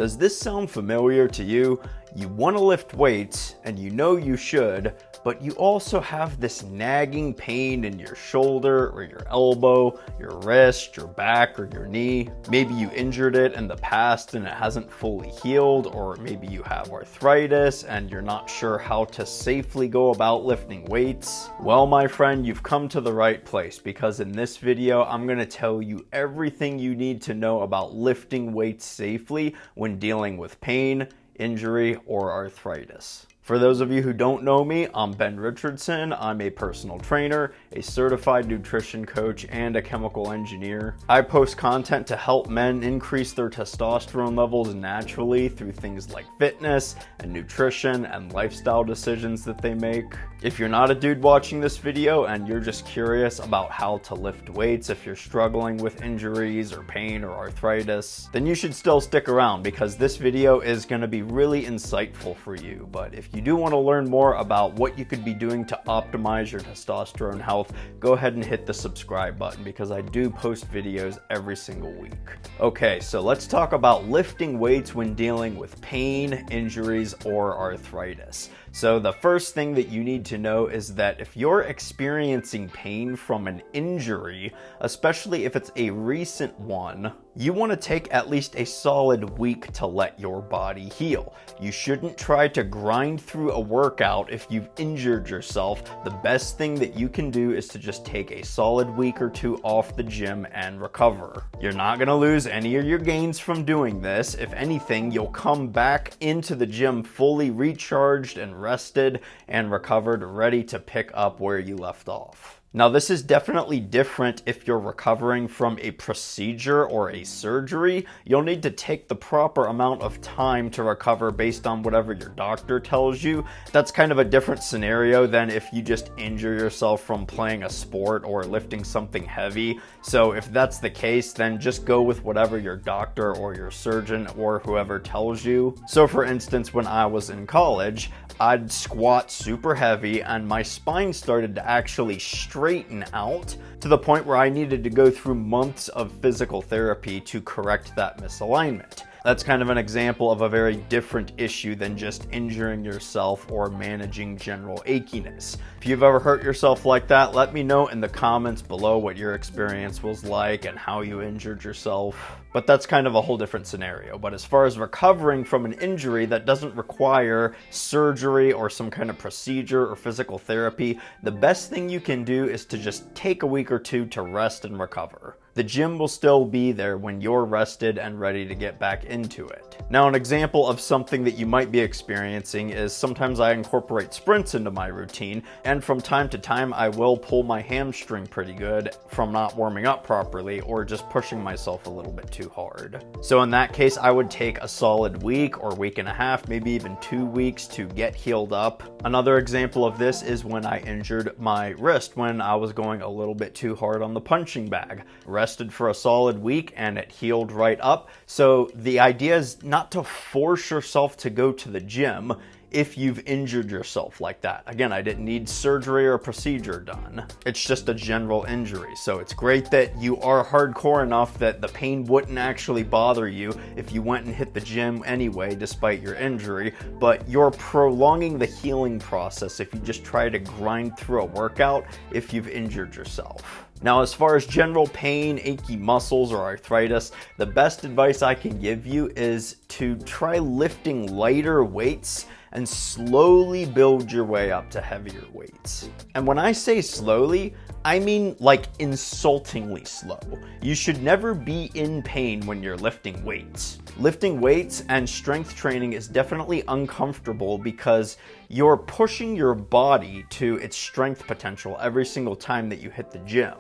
Does this sound familiar to you? You want to lift weights, and you know you should, but you also have this nagging pain in your shoulder or your elbow, your wrist, your back, or your knee. Maybe you injured it in the past and it hasn't fully healed, or maybe you have arthritis and you're not sure how to safely go about lifting weights. Well, my friend, you've come to the right place, because in this video, I'm going to tell you everything you need to know about lifting weights safely when dealing with pain, injury, or arthritis. For those of you who don't know me, I'm Ben Richardson. I'm a personal trainer, a certified nutrition coach, and a chemical engineer. I post content to help men increase their testosterone levels naturally through things like fitness and nutrition and lifestyle decisions that they make. If you're not a dude watching this video and you're just curious about how to lift weights, if you're struggling with injuries or pain or arthritis, then you should still stick around, because this video is going to be really insightful for you. But if you do want to learn more about what you could be doing to optimize your testosterone health, go ahead and hit the subscribe button, because I do post videos every single week. Okay, so let's talk about lifting weights when dealing with pain, injuries, or arthritis. So the first thing that you need to know is that if you're experiencing pain from an injury, especially if it's a recent one, you want to take at least a solid week to let your body heal. You shouldn't try to grind through a workout if you've injured yourself. The best thing that you can do is to just take a solid week or two off the gym and recover. You're not going to lose any of your gains from doing this. If anything, you'll come back into the gym fully recharged and rested and recovered, ready to pick up where you left off. Now, this is definitely different if you're recovering from a procedure or a surgery. You'll need to take the proper amount of time to recover based on whatever your doctor tells you. That's kind of a different scenario than if you just injure yourself from playing a sport or lifting something heavy. So if that's the case, then just go with whatever your doctor or your surgeon or whoever tells you. So for instance, when I was in college, I'd squat super heavy and my spine started to actually straighten out to the point where I needed to go through months of physical therapy to correct that misalignment. That's kind of an example of a very different issue than just injuring yourself or managing general achiness. If you've ever hurt yourself like that, let me know in the comments below what your experience was like and how you injured yourself. But that's kind of a whole different scenario. But as far as recovering from an injury that doesn't require surgery or some kind of procedure or physical therapy, the best thing you can do is to just take a week or two to rest and recover. The gym will still be there when you're rested and ready to get back into it. Now, an example of something that you might be experiencing is sometimes I incorporate sprints into my routine, and from time to time I will pull my hamstring pretty good from not warming up properly or just pushing myself a little bit too hard. So in that case, I would take a solid week or week and a half, maybe even 2 weeks to get healed up. Another example of this is when I injured my wrist when I was going a little bit too hard on the punching bag. Rested for a solid week and it healed right up. So the idea is not to force yourself to go to the gym if you've injured yourself like that. Again, I didn't need surgery or procedure done. It's just a general injury. So it's great that you are hardcore enough that the pain wouldn't actually bother you if you went and hit the gym anyway, despite your injury, but you're prolonging the healing process if you just try to grind through a workout if you've injured yourself. Now, as far as general pain, achy muscles, or arthritis, the best advice I can give you is to try lifting lighter weights and slowly build your way up to heavier weights. And when I say slowly, I mean like insultingly slow. You should never be in pain when you're lifting weights. Lifting weights and strength training is definitely uncomfortable because you're pushing your body to its strength potential every single time that you hit the gym.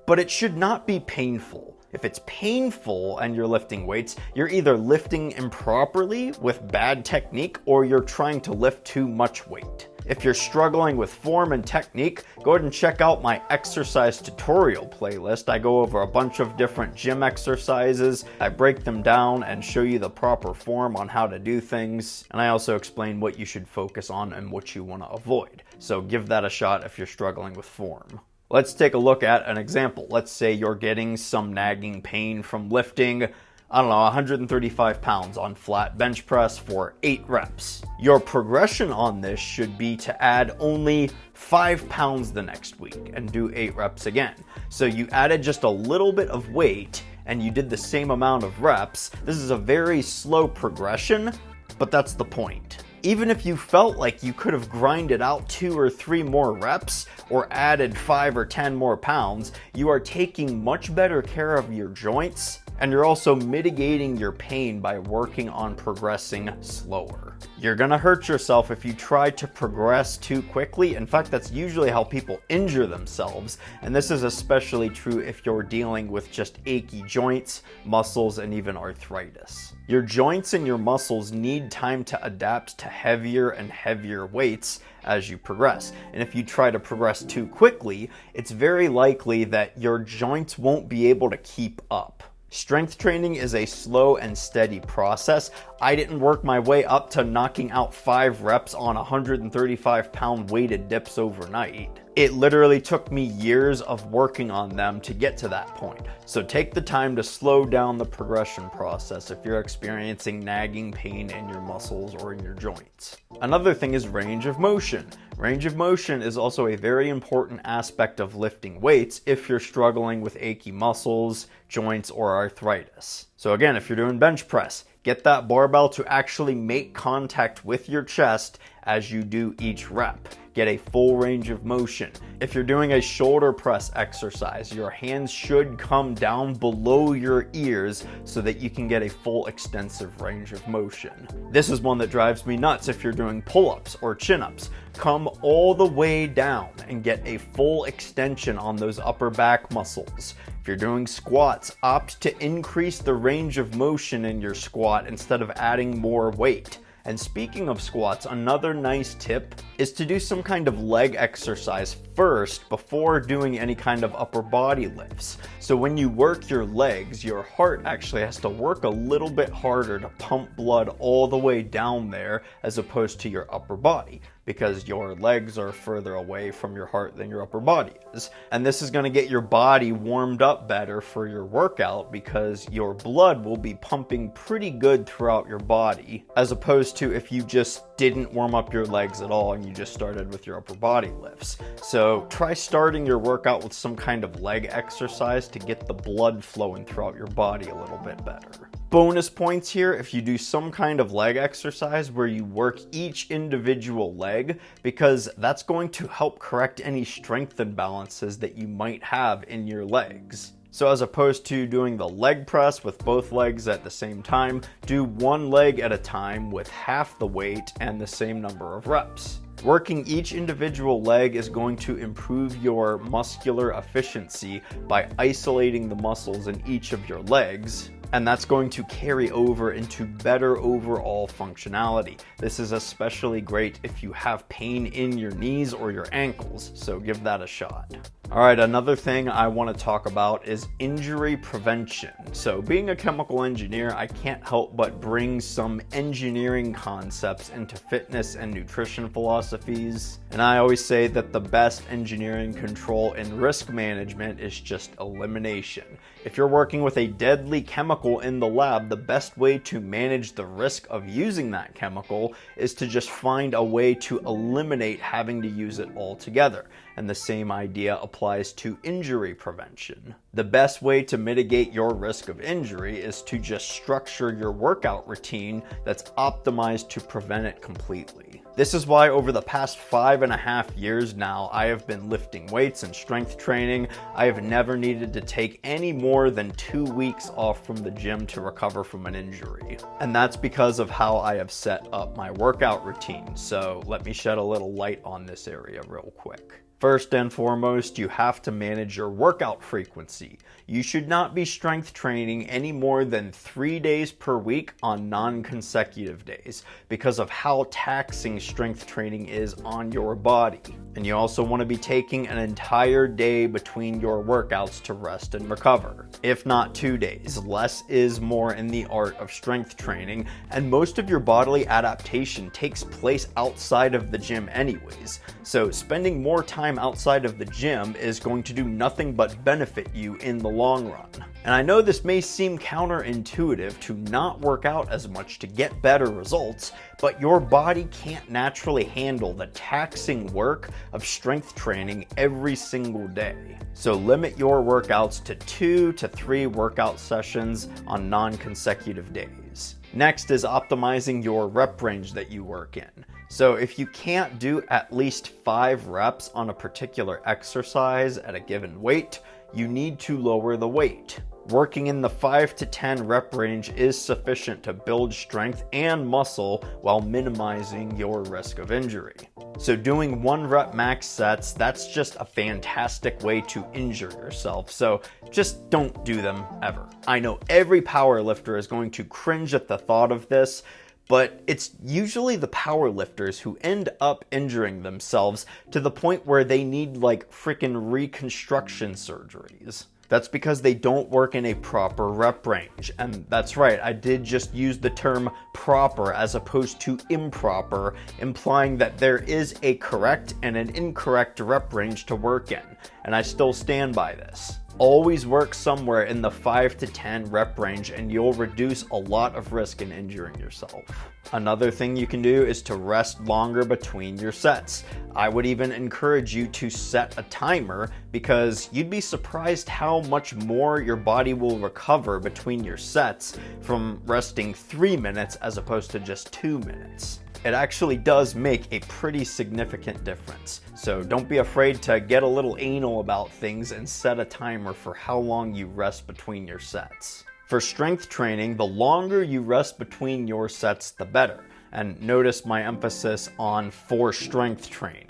But it should not be painful. If it's painful and you're lifting weights, you're either lifting improperly with bad technique or you're trying to lift too much weight. If you're struggling with form and technique, go ahead and check out my exercise tutorial playlist. I go over a bunch of different gym exercises. I break them down and show you the proper form on how to do things. And I also explain what you should focus on and what you want to avoid. So give that a shot if you're struggling with form. Let's take a look at an example. Let's say you're getting some nagging pain from lifting I don't know, 135 pounds on flat bench press for 8 reps. Your progression on this should be to add only 5 pounds the next week and do 8 reps again. So you added just a little bit of weight and you did the same amount of reps. This is a very slow progression, but that's the point. Even if you felt like you could have grinded out 2 or 3 more reps or added 5 or 10 more pounds, you are taking much better care of your joints, and you're also mitigating your pain by working on progressing slower. You're gonna hurt yourself if you try to progress too quickly. In fact, that's usually how people injure themselves, and this is especially true if you're dealing with just achy joints, muscles, and even arthritis. Your joints and your muscles need time to adapt to heavier and heavier weights as you progress. And if you try to progress too quickly, it's very likely that your joints won't be able to keep up. Strength training is a slow and steady process. I didn't work my way up to knocking out 5 reps on 135-pound weighted dips overnight. It literally took me years of working on them to get to that point. So take the time to slow down the progression process if you're experiencing nagging pain in your muscles or in your joints. Another thing is range of motion. Range of motion is also a very important aspect of lifting weights if you're struggling with achy muscles, joints, or arthritis. So again, if you're doing bench press, get that barbell to actually make contact with your chest as you do each rep. Get a full range of motion. If you're doing a shoulder press exercise, your hands should come down below your ears so that you can get a full extensive range of motion. This is one that drives me nuts if you're doing pull-ups or chin-ups. Come all the way down and get a full extension on those upper back muscles. If you're doing squats, opt to increase the range of motion in your squat instead of adding more weight. And speaking of squats, another nice tip is to do some kind of leg exercise first before doing any kind of upper body lifts. So when you work your legs, your heart actually has to work a little bit harder to pump blood all the way down there as opposed to your upper body, because your legs are further away from your heart than your upper body is. And this is going to get your body warmed up better for your workout because your blood will be pumping pretty good throughout your body, as opposed to if you just didn't warm up your legs at all and you just started with your upper body lifts. So try starting your workout with some kind of leg exercise to get the blood flowing throughout your body a little bit better. Bonus points here if you do some kind of leg exercise where you work each individual leg, because that's going to help correct any strength imbalances that you might have in your legs. So as opposed to doing the leg press with both legs at the same time, do one leg at a time with half the weight and the same number of reps. Working each individual leg is going to improve your muscular efficiency by isolating the muscles in each of your legs, and that's going to carry over into better overall functionality. This is especially great if you have pain in your knees or your ankles, so give that a shot. All right, another thing I want to talk about is injury prevention. So being a chemical engineer, I can't help but bring some engineering concepts into fitness and nutrition philosophies. And I always say that the best engineering control and risk management is just elimination. If you're working with a deadly chemical in the lab, the best way to manage the risk of using that chemical is to just find a way to eliminate having to use it altogether. And the same idea applies to injury prevention. The best way to mitigate your risk of injury is to just structure your workout routine that's optimized to prevent it completely. This is why over the past 5.5 years now, I have been lifting weights and strength training. I have never needed to take any more than 2 weeks off from the gym to recover from an injury. And that's because of how I have set up my workout routine. So let me shed a little light on this area real quick. First and foremost, you have to manage your workout frequency. You should not be strength training any more than 3 days per week on non-consecutive days because of how taxing strength training is on your body. And you also want to be taking an entire day between your workouts to rest and recover. If not 2 days, less is more in the art of strength training, and most of your bodily adaptation takes place outside of the gym anyways. So spending more time time outside of the gym is going to do nothing but benefit you in the long run. And I know this may seem counterintuitive to not work out as much to get better results, but your body can't naturally handle the taxing work of strength training every single day. So limit your workouts to 2 to 3 workout sessions on non-consecutive days. Next is optimizing your rep range that you work in. So if you can't do at least 5 reps on a particular exercise at a given weight, you need to lower the weight. Working in the 5 to 10 rep range is sufficient to build strength and muscle while minimizing your risk of injury. So doing 1 rep max sets, that's just a fantastic way to injure yourself. So just don't do them ever. I know every power lifter is going to cringe at the thought of this, but it's usually the power lifters who end up injuring themselves to the point where they need like freaking reconstruction surgeries. That's because they don't work in a proper rep range. And that's right, I did just use the term proper as opposed to improper, implying that there is a correct and an incorrect rep range to work in. And I still stand by this. Always work somewhere in the 5 to 10 rep range and you'll reduce a lot of risk in injuring yourself. Another thing you can do is to rest longer between your sets. I would even encourage you to set a timer because you'd be surprised how much more your body will recover between your sets from resting 3 minutes as opposed to just 2 minutes. It actually does make a pretty significant difference. So don't be afraid to get a little anal about things and set a timer for how long you rest between your sets. For strength training, the longer you rest between your sets, the better. And notice my emphasis on for strength training.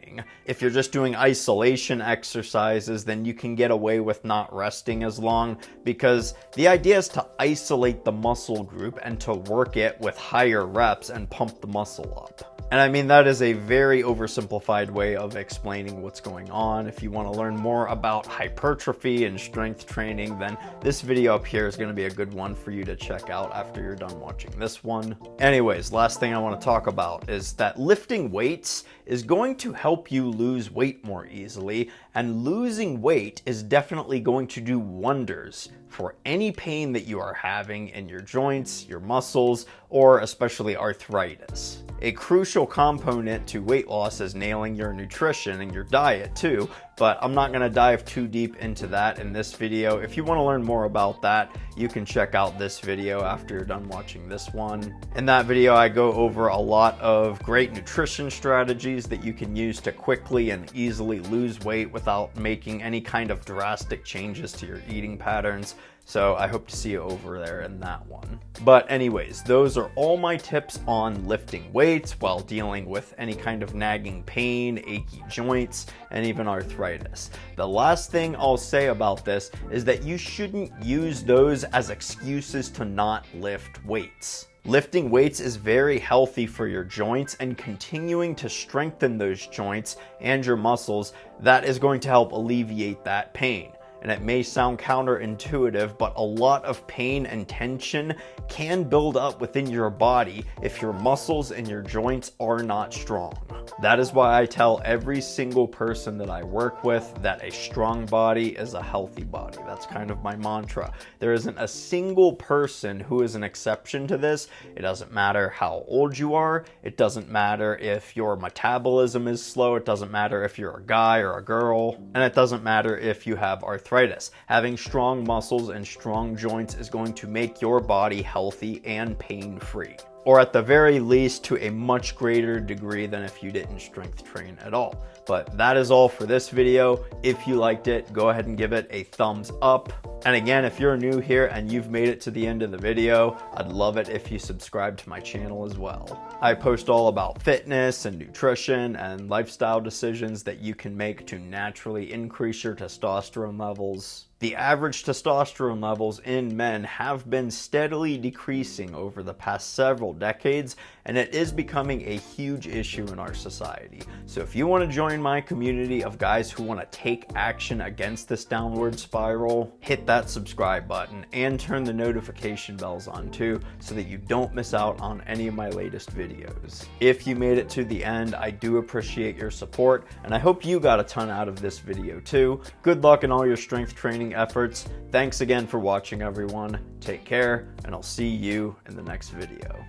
If you're just doing isolation exercises, then you can get away with not resting as long because the idea is to isolate the muscle group and to work it with higher reps and pump the muscle up. And I mean, that is a very oversimplified way of explaining what's going on. If you want to learn more about hypertrophy and strength training, then this video up here is going to be a good one for you to check out after you're done watching this one. Anyways, last thing I want to talk about is that lifting weights is going to help you lose weight more easily, and losing weight is definitely going to do wonders for any pain that you are having in your joints, your muscles, or especially arthritis. A crucial component to weight loss is nailing your nutrition and your diet too, but I'm not going to dive too deep into that in this video. If you want to learn more about that, you can check out this video after you're done watching this one. In that video, I go over a lot of great nutrition strategies that you can use to quickly and easily lose weight without making any kind of drastic changes to your eating patterns. So I hope to see you over there in that one. But anyways, those are all my tips on lifting weights while dealing with any kind of nagging pain, achy joints, and even arthritis. The last thing I'll say about this is that you shouldn't use those as excuses to not lift weights. Lifting weights is very healthy for your joints, and continuing to strengthen those joints and your muscles, that is going to help alleviate that pain. And it may sound counterintuitive, but a lot of pain and tension can build up within your body if your muscles and your joints are not strong. That is why I tell every single person that I work with that a strong body is a healthy body. That's kind of my mantra. There isn't a single person who is an exception to this. It doesn't matter how old you are. It doesn't matter if your metabolism is slow. It doesn't matter if you're a guy or a girl. And it doesn't matter if you have arthritis. Having strong muscles and strong joints is going to make your body healthy and pain-free. Or at the very least to a much greater degree than if you didn't strength train at all. But that is all for this video. If you liked it, go ahead and give it a thumbs up. And again, if you're new here and you've made it to the end of the video, I'd love it if you subscribe to my channel as well. I post all about fitness and nutrition and lifestyle decisions that you can make to naturally increase your testosterone levels. The average testosterone levels in men have been steadily decreasing over the past several decades, and it is becoming a huge issue in our society. So if you want to join my community of guys who want to take action against this downward spiral, hit that subscribe button and turn the notification bells on too, so that you don't miss out on any of my latest videos. If you made it to the end, I do appreciate your support, and I hope you got a ton out of this video too. Good luck in all your strength training efforts. Thanks again for watching, everyone. Take care, and I'll see you in the next video.